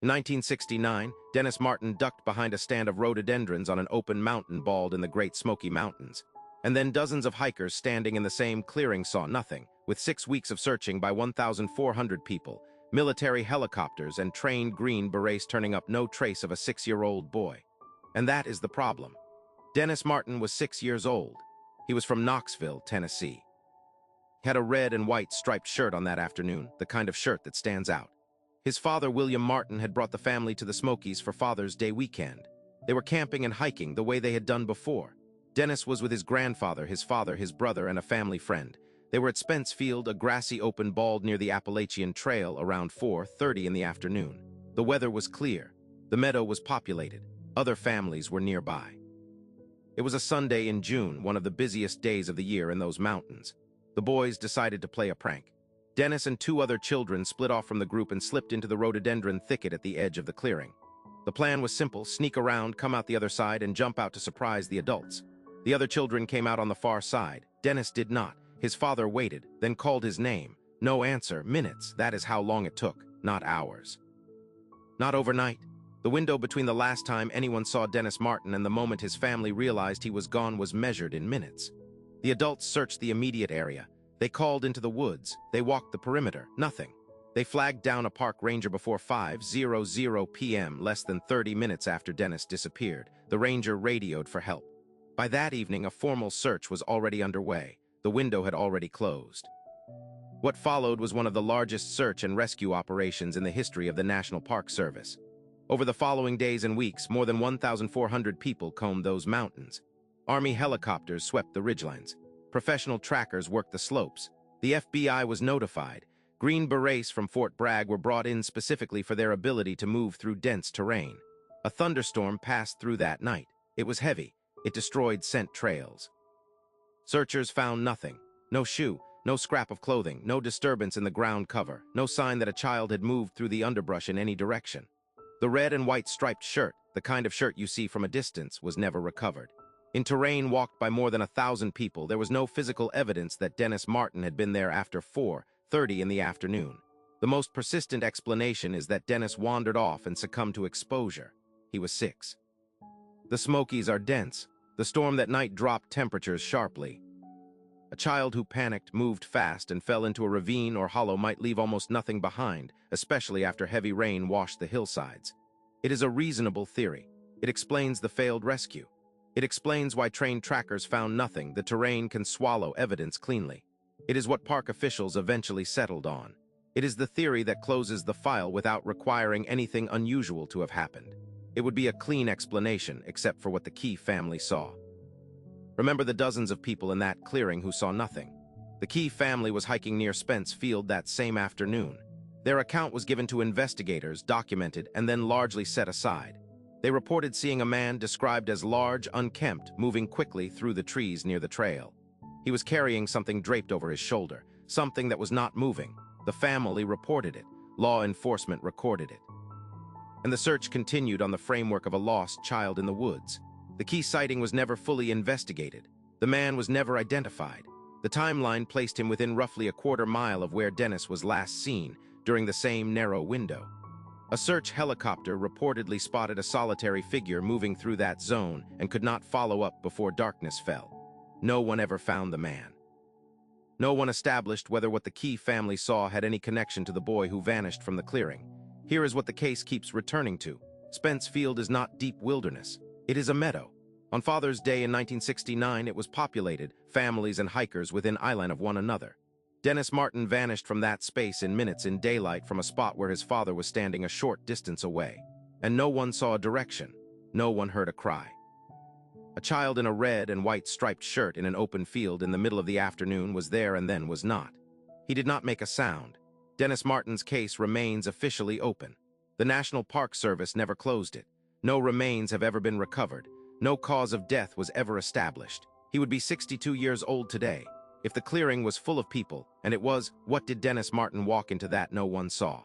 In 1969, Dennis Martin ducked behind a stand of rhododendrons on an open mountain bald in the Great Smoky Mountains. And then dozens of hikers standing in the same clearing saw nothing, with 6 weeks of searching by 1,400 people, military helicopters and trained Green Berets turning up no trace of a 6-year-old boy. And that is the problem. Dennis Martin was 6 years old. He was from Knoxville, Tennessee. He had a red and white striped shirt on that afternoon, the kind of shirt that stands out. His father, William Martin, had brought the family to the Smokies for Father's Day weekend. They were camping and hiking the way they had done before. Dennis was with his grandfather, his father, his brother, and a family friend. They were at Spence Field, a grassy open bald near the Appalachian Trail, around 4:30 in the afternoon. The weather was clear. The meadow was populated. Other families were nearby. It was a Sunday in June, one of the busiest days of the year in those mountains. The boys decided to play a prank. Dennis and 2 other children split off from the group and slipped into the rhododendron thicket at the edge of the clearing. The plan was simple: sneak around, come out the other side, and jump out to surprise the adults. The other children came out on the far side. Dennis did not. His father waited, then called his name. No answer. Minutes. That is how long it took, not hours. Not overnight. The window between the last time anyone saw Dennis Martin and the moment his family realized he was gone was measured in minutes. The adults searched the immediate area. They called into the woods. They walked the perimeter. Nothing. They flagged down a park ranger before 5:00 p.m., less than 30 minutes after Dennis disappeared. The ranger radioed for help. By that evening, a formal search was already underway. The window had already closed. What followed was one of the largest search and rescue operations in the history of the National Park Service. Over the following days and weeks, more than 1,400 people combed those mountains. Army helicopters swept the ridgelines. Professional trackers worked the slopes. The FBI was notified. Green Berets from Fort Bragg were brought in specifically for their ability to move through dense terrain. A thunderstorm passed through that night. It was heavy. It destroyed scent trails. Searchers found nothing. No shoe, no scrap of clothing, no disturbance in the ground cover, no sign that a child had moved through the underbrush in any direction. The red and white striped shirt, the kind of shirt you see from a distance, was never recovered. In terrain walked by more than 1,000 people, there was no physical evidence that Dennis Martin had been there after 4:30 in the afternoon. The most persistent explanation is that Dennis wandered off and succumbed to exposure. He was 6. The Smokies are dense. The storm that night dropped temperatures sharply. A child who panicked, moved fast, and fell into a ravine or hollow might leave almost nothing behind, especially after heavy rain washed the hillsides. It is a reasonable theory. It explains the failed rescue. It explains why trained trackers found nothing. The terrain can swallow evidence cleanly. It is what park officials eventually settled on. It is the theory that closes the file without requiring anything unusual to have happened. It would be a clean explanation, except for what the Key family saw. Remember the dozens of people in that clearing who saw nothing. The Key family was hiking near Spence Field that same afternoon. Their account was given to investigators, documented, and then largely set aside. They reported seeing a man described as large, unkempt, moving quickly through the trees near the trail. He was carrying something draped over his shoulder, something that was not moving. The family reported it. Law enforcement recorded it. And the search continued on the framework of a lost child in the woods. The Key sighting was never fully investigated. The man was never identified. The timeline placed him within roughly a quarter mile of where Dennis was last seen, during the same narrow window. A search helicopter reportedly spotted a solitary figure moving through that zone and could not follow up before darkness fell. No one ever found the man. No one established whether what the Key family saw had any connection to the boy who vanished from the clearing. Here is what the case keeps returning to. Spence Field is not deep wilderness. It is a meadow. On Father's Day in 1969, it was populated, families and hikers within eyeline of one another. Dennis Martin vanished from that space in minutes in daylight from a spot where his father was standing a short distance away. And no one saw a direction. No one heard a cry. A child in a red and white striped shirt in an open field in the middle of the afternoon was there and then was not. He did not make a sound. Dennis Martin's case remains officially open. The National Park Service never closed it. No remains have ever been recovered. No cause of death was ever established. He would be 62 years old today. If the clearing was full of people, and it was, what did Dennis Martin walk into that no one saw?